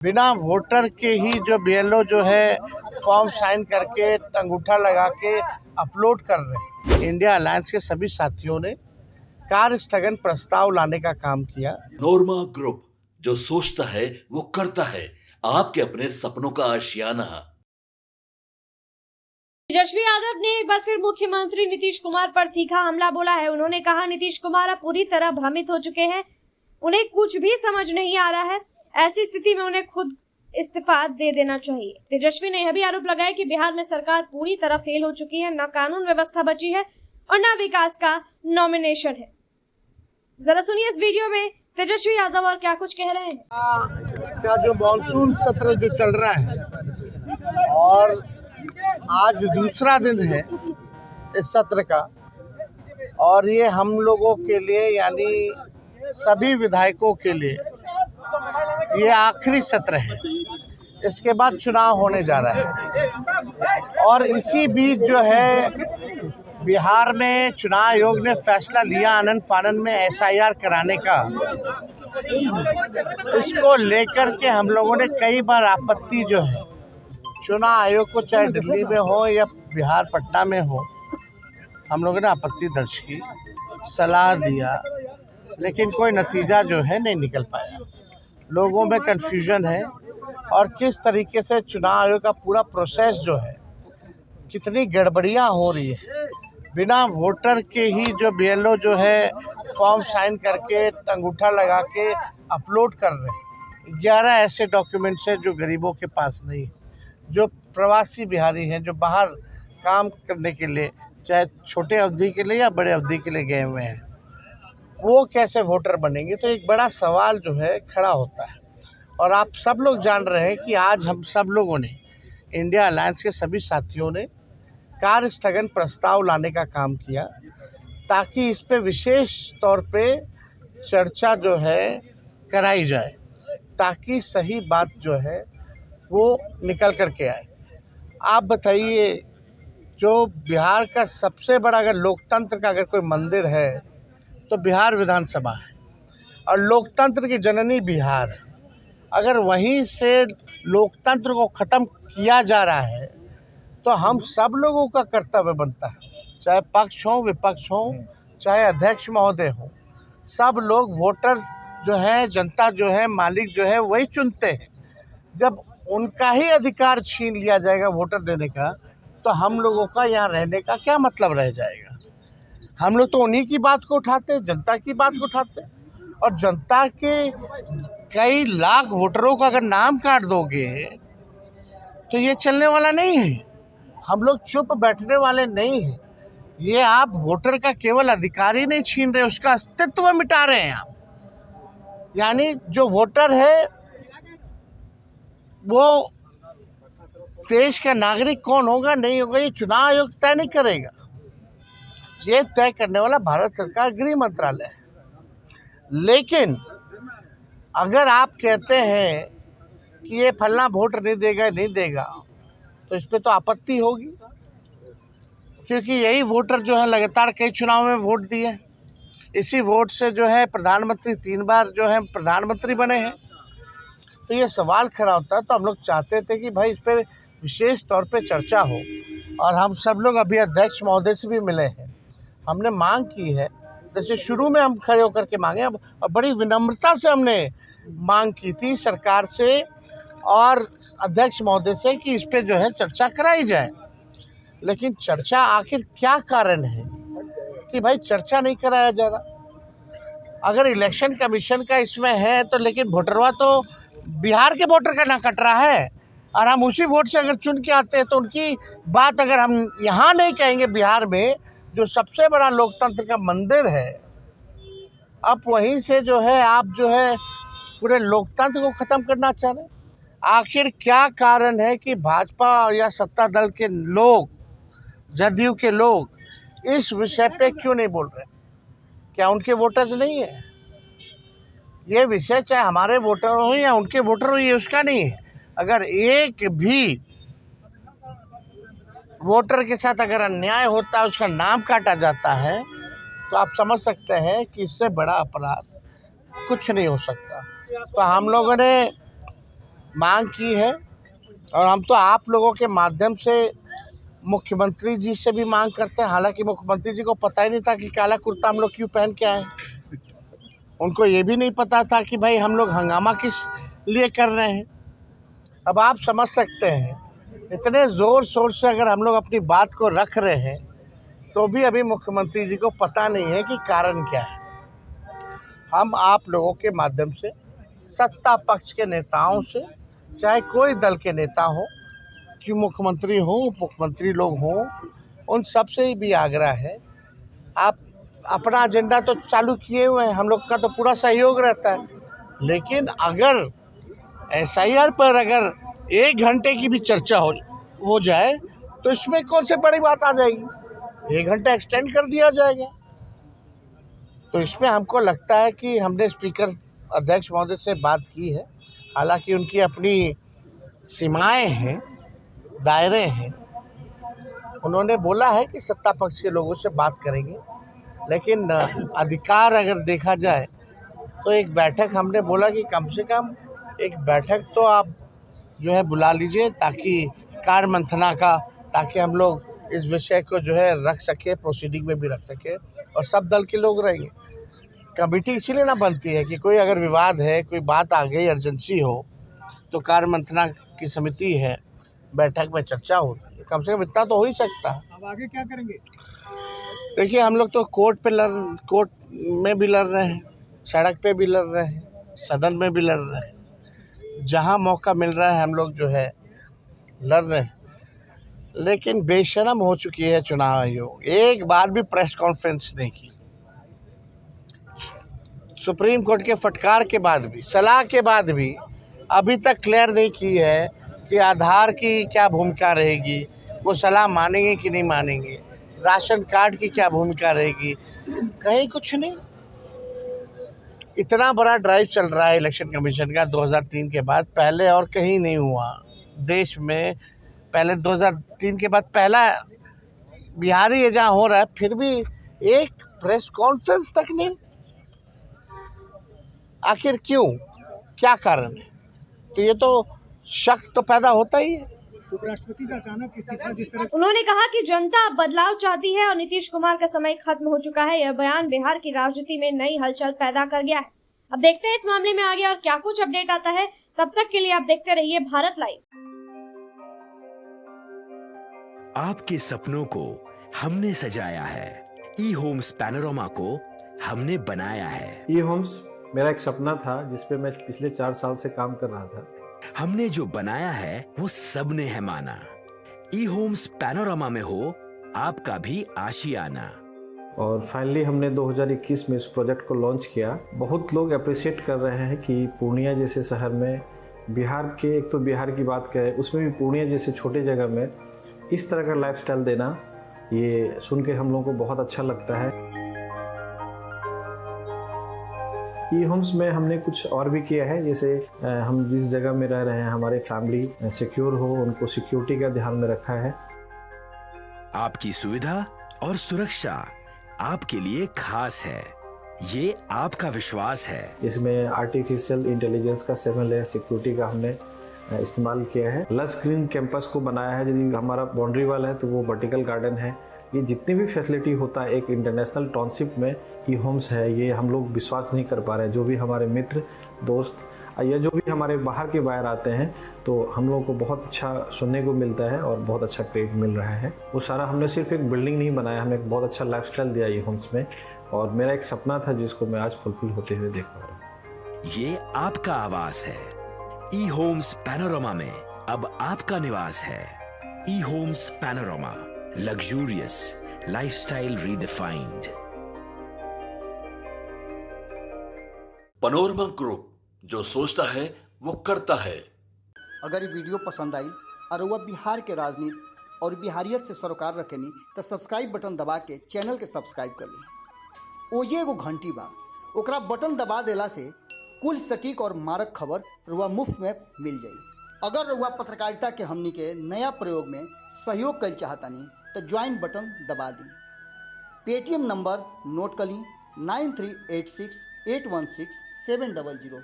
बिना वोटर के ही जो बीएलओ जो है फॉर्म साइन करके अंगूठा लगा के अपलोड कर रहे हैं। इंडिया अलायंस के सभी साथियों ने कार्य स्थगन प्रस्ताव लाने का काम किया। नोरमा ग्रुप, जो सोचता है वो करता है। आपके अपने सपनों का आशियाना। तेजस्वी यादव ने एक बार फिर मुख्यमंत्री नीतीश कुमार पर तीखा हमला बोला है। उन्होंने कहा, नीतीश कुमार अब पूरी तरह भ्रमित हो चुके हैं, उन्हें कुछ भी समझ नहीं आ रहा है। ऐसी स्थिति में उन्हें खुद इस्तीफा दे देना चाहिए। तेजस्वी ने यह भी आरोप लगाया कि बिहार में सरकार पूरी तरह फेल हो चुकी है, न कानून व्यवस्था बची है और न विकास का नॉमिनेशन है। जरा सुनिए इस वीडियो में तेजस्वी यादव और क्या कुछ कह रहे हैं। का जो मानसून सत्र जो चल रहा है और आज दूसरा दिन है इस सत्र का, और ये हम लोगों के लिए यानी सभी विधायकों के लिए ये आखिरी सत्र है। इसके बाद चुनाव होने जा रहा है और इसी बीच जो है बिहार में चुनाव आयोग ने फैसला लिया आनन फानन में एसआईआर कराने का। इसको लेकर के हम लोगों ने कई बार आपत्ति जो है चुनाव आयोग को, चाहे दिल्ली में हो या बिहार पटना में हो, हम लोगों ने आपत्ति दर्ज की, सलाह दिया, लेकिन कोई नतीजा जो है नहीं निकल पाया। लोगों में कन्फ्यूजन है और किस तरीके से चुनाव आयोग का पूरा प्रोसेस जो है कितनी गड़बड़ियाँ हो रही है। बिना वोटर के ही जो बीएलओ जो है फॉर्म साइन करके अंगूठा लगा के अपलोड कर रहे हैं। 11 ऐसे डॉक्यूमेंट्स हैं जो गरीबों के पास नहीं है, जो प्रवासी बिहारी हैं, जो बाहर काम करने के लिए, चाहे छोटे अवधि के लिए या बड़े अवधि के लिए गए हुए हैं, वो कैसे वोटर बनेंगे। तो एक बड़ा सवाल जो है खड़ा होता है। और आप सब लोग जान रहे हैं कि आज हम सब लोगों ने, इंडिया अलायंस के सभी साथियों ने कार्य स्थगन प्रस्ताव लाने का काम किया, ताकि इस पे विशेष तौर पे चर्चा जो है कराई जाए, ताकि सही बात जो है वो निकल कर के आए। आप बताइए, जो बिहार का सबसे बड़ा अगर लोकतंत्र का अगर कोई मंदिर है तो बिहार विधानसभा है, और लोकतंत्र की जननी बिहार है। अगर वहीं से लोकतंत्र को ख़त्म किया जा रहा है तो हम सब लोगों का कर्तव्य बनता है, चाहे पक्ष हो विपक्ष हो, चाहे अध्यक्ष महोदय हो, सब लोग वोटर जो है, जनता जो है, मालिक जो है वही चुनते हैं। जब उनका ही अधिकार छीन लिया जाएगा वोटर देने का, तो हम लोगों का यहाँ रहने का क्या मतलब रह जाएगा। हम लोग तो उन्हीं की बात को उठाते, जनता की बात को उठाते, और जनता के कई लाख वोटरों का अगर नाम काट दोगे तो ये चलने वाला नहीं है। हम लोग चुप बैठने वाले नहीं हैं। ये आप वोटर का केवल अधिकार ही नहीं छीन रहे, उसका अस्तित्व मिटा रहे हैं आप। यानी जो वोटर है वो देश का नागरिक कौन होगा नहीं होगा, ये चुनाव आयोग तय नहीं करेगा। ये तय करने वाला भारत सरकार, गृह मंत्रालय है। लेकिन अगर आप कहते हैं कि ये फलना वोट नहीं देगा, तो इस पे तो आपत्ति होगी, क्योंकि यही वोटर जो है लगातार कई चुनाव में वोट दिए। इसी वोट से जो है प्रधानमंत्री 3 बार जो है प्रधानमंत्री बने हैं। तो ये सवाल खड़ा होता है। तो हम लोग चाहते थे कि भाई इस पर विशेष तौर पे चर्चा हो, और हम सब लोग अभी अध्यक्ष महोदय से भी मिले हैं। हमने मांग की है, जैसे शुरू में हम खड़े होकर के मांगे, अब बड़ी विनम्रता से हमने मांग की थी सरकार से और अध्यक्ष महोदय से कि इस पे जो है चर्चा कराई जाए। लेकिन चर्चा आखिर क्या कारण है कि भाई चर्चा नहीं कराया जा रहा। अगर इलेक्शन कमीशन का इसमें है तो, लेकिन वोटरवा तो बिहार के वोटर का ना कट रहा है, और हम उसी वोट से अगर चुन के आते हैं तो उनकी बात अगर हम यहाँ नहीं कहेंगे, बिहार में जो सबसे बड़ा लोकतंत्र का मंदिर है, अब वहीं से जो है आप जो है पूरे लोकतंत्र को ख़त्म करना चाह रहे हैं। आखिर क्या कारण है कि भाजपा या सत्ता दल के लोग, जदयू के लोग इस विषय पे क्यों नहीं बोल रहे? क्या उनके वोटर्स नहीं है? ये विषय चाहे हमारे वोटर हो या उनके वोटर हो, ये उसका नहीं है। अगर एक भी वोटर के साथ अगर अन्याय होता है, उसका नाम काटा जाता है, तो आप समझ सकते हैं कि इससे बड़ा अपराध कुछ नहीं हो सकता। तो हम लोगों ने मांग की है और हम तो आप लोगों के माध्यम से मुख्यमंत्री जी से भी मांग करते हैं। हालांकि मुख्यमंत्री जी को पता ही नहीं था कि काला कुर्ता हम लोग क्यों पहन के आए। उनको ये भी नहीं पता था कि भाई हम लोग हंगामा किस लिए कर रहे हैं। अब आप समझ सकते हैं, इतने ज़ोर शोर से अगर हम लोग अपनी बात को रख रहे हैं तो भी अभी मुख्यमंत्री जी को पता नहीं है कि कारण क्या है। हम आप लोगों के माध्यम से सत्ता पक्ष के नेताओं से, चाहे कोई दल के नेता हो, कि मुख्यमंत्री हो, उप मुख्यमंत्री लोग हों, उन सब से भी आग्रह है, आप अपना एजेंडा तो चालू किए हुए हैं, हम लोग का तो पूरा सहयोग रहता है, लेकिन अगर SIR पर अगर 1 घंटे की भी चर्चा हो जाए तो इसमें कौन से बड़ी बात आ जाएगी। 1 घंटा एक्सटेंड कर दिया जाएगा। तो इसमें हमको लगता है कि हमने स्पीकर अध्यक्ष महोदय से बात की है। हालांकि उनकी अपनी सीमाएं हैं, दायरे हैं। उन्होंने बोला है कि सत्ता पक्ष के लोगों से बात करेंगे, लेकिन अधिकार अगर देखा जाए तो एक बैठक हमने बोला कि कम से कम एक बैठक तो आप जो है बुला लीजिए, ताकि कार्य मंथना का, ताकि हम लोग इस विषय को जो है रख सके, प्रोसीडिंग में भी रख सके और सब दल के लोग रहेंगे। कमेटी इसीलिए ना बनती है कि कोई अगर विवाद है, कोई बात आ गई, इमरजेंसी हो, तो कार्य मंथना की समिति है, बैठक में चर्चा होती है। कम से कम इतना तो हो ही सकता है। अब आगे क्या करेंगे? देखिए, हम लोग तो कोर्ट में भी लड़ रहे हैं, सड़क पे भी लड़ रहे हैं, सदन में भी लड़ रहे हैं। जहाँ मौका मिल रहा है हम लोग जो है लड़ रहे हैं। लेकिन बेशर्म हो चुकी है चुनाव आयोग, एक बार भी प्रेस कॉन्फ्रेंस नहीं की। सुप्रीम कोर्ट के फटकार के बाद भी, सलाह के बाद भी अभी तक क्लियर नहीं की है कि आधार की क्या भूमिका रहेगी, वो सलाह मानेंगे कि नहीं मानेंगे, राशन कार्ड की क्या भूमिका रहेगी, कहीं कुछ नहीं। इतना बड़ा ड्राइव चल रहा है इलेक्शन कमीशन का 2003 के बाद, पहले और कहीं नहीं हुआ देश में। पहले 2003 के बाद पहला बिहार ही जहाँ हो रहा है, फिर भी एक प्रेस कॉन्फ्रेंस तक नहीं। आखिर क्यों, क्या कारण है? तो ये तो शक तो पैदा होता ही है। उपराष्ट्रपति का अचानक इस्तीफा जिस तरह उन्होंने कहा कि जनता अब बदलाव चाहती है और नीतीश कुमार का समय खत्म हो चुका है। यह बयान बिहार की राजनीति में नई हलचल पैदा कर गया है। अब देखते हैं इस मामले में आगे और क्या कुछ अपडेट आता है। तब तक के लिए आप देखते रहिए भारत लाइव। आपके सपनों को हमने सजाया है, ई होम्स पैनोरमा को हमने बनाया है। ई होम्स मेरा एक सपना था जिसपे मैं पिछले 4 साल से काम कर रहा था। हमने जो बनाया है वो सबने है माना। ई होम्स पैनोरमा में हो आपका भी आशियाना। और फाइनली हमने 2021 में इस प्रोजेक्ट को लॉन्च किया। बहुत लोग अप्रिशिएट कर रहे हैं कि पूर्णिया जैसे शहर में, बिहार के, एक तो बिहार की बात करें उसमें भी पूर्णिया जैसे छोटे जगह में इस तरह का लाइफस्टाइल देना, ये सुन के हम लोगों को बहुत अच्छा लगता है। ई होम्स में हमने कुछ और भी किया है, जैसे हम जिस जगह में रह रहे हैं हमारे फैमिली सिक्योर हो, उनको सिक्योरिटी का ध्यान में रखा है। आपकी सुविधा और सुरक्षा आपके लिए खास है, ये आपका विश्वास है। इसमें आर्टिफिशियल इंटेलिजेंस का 7 लेयर सिक्योरिटी का हमने इस्तेमाल किया है। लस ग्रीन कैंपस को बनाया है। यदि हमारा बाउंड्री वाल है तो वो वर्टिकल गार्डन है। ये जितनी भी फैसिलिटी होता है एक इंटरनेशनल टाउनशिप में ई होम्स है, ये हम लोग विश्वास नहीं कर पा रहे हैं। जो भी हमारे मित्र दोस्त या जो भी हमारे बाहर के बाहर आते हैं तो हम लोगों को बहुत अच्छा सुनने को मिलता है और बहुत अच्छा क्रेडिट मिल रहा है। वो सारा हमने सिर्फ एक बिल्डिंग नहीं बनाया, हमें एक बहुत अच्छा लाइफस्टाइल दिया ई होम्स में, और मेरा एक सपना था जिसको मैं आज फुलफिल होते हुए देख पा रहा हूँ। ये आपका आवास है। ई होम्स पैनोरमा में अब आपका निवास है। E homes Panorama, luxurious lifestyle redefined. Panorama group, जो सोचता है वो करता है। अगर ये वीडियो पसंद आई और वह बिहार के राजनीति और बिहारियत से सरोकार रखेनी तो सब्सक्राइब बटन दबा के चैनल के सब्सक्राइब कर ली। ओजे एगो घंटी बा, ओकरा बटन दबा देला से कुल सटीक और मारक खबर रुआ मुफ्त में मिल जाई। अगर रुआ पत्रकारिता के हमनी के नया प्रयोग में सहयोग कर चाहतानी तो ज्वाइन बटन दबा दी। पेटीएम नंबर नोट कर ली 9386816700।